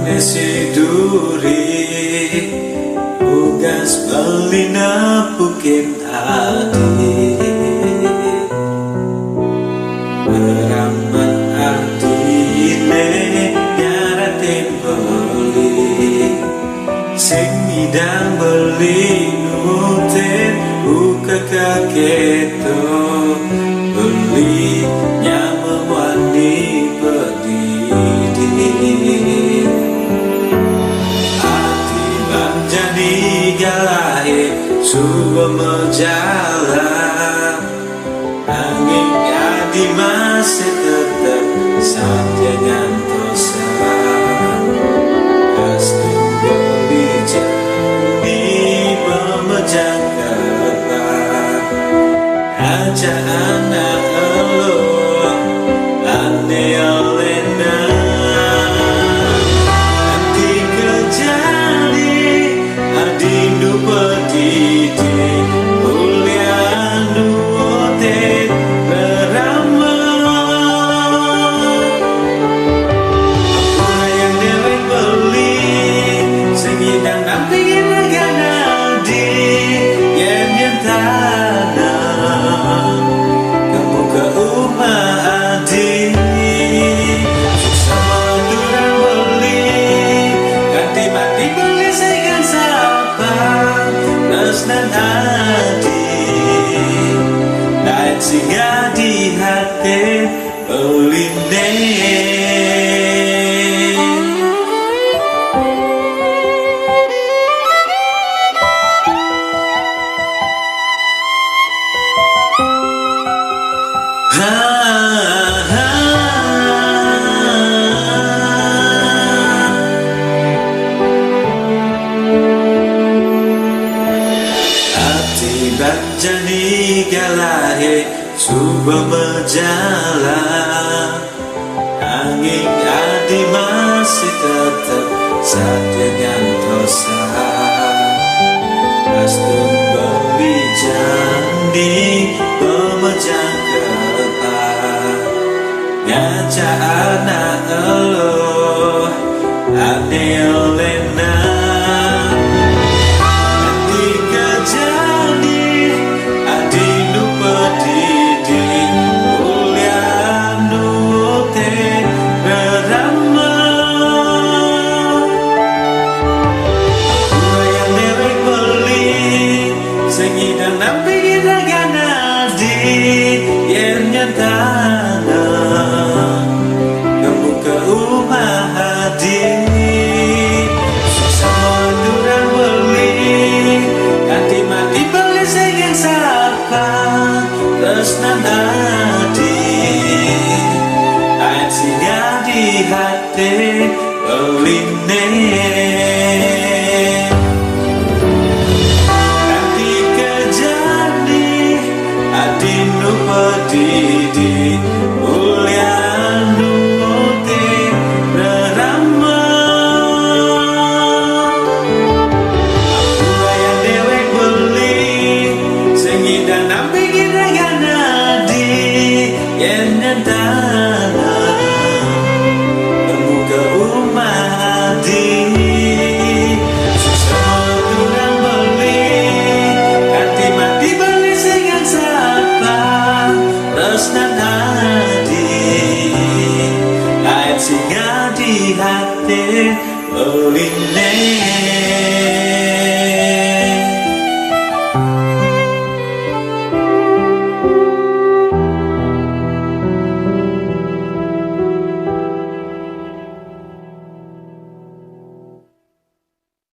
Nesi duri ugas belina bukit hati beramat artine nyaratin beli sing idang beli nuten buka kaketo beli nyamewani pedidi hati banjani galahe suwa menjalan angin di masih tetap saja ngantosa pasti berbicara di pemejang kata aja anak elo ane olena nanti kejadi adindu pedidi ulianu oten dan hati lain singgah di hati olindeng Jani galahe suba berjalan angin adi masih tetap saja ngantosa astun beli jandi pemejang kata ngaca anak elo ane olena dan nampi ragana di yang nyatana kamu ke rumah hati sama durang beli hati mati beli sayang sapa tresnan hati ayat singgah di hati beline pedidi ulianu ote berama aku yang dewek beli sengidang nampi kiragana di yang nyantana kamu ke rumah hati susah turang beli hati mati beli sengang sapa tresnan hati ayat singgah di hati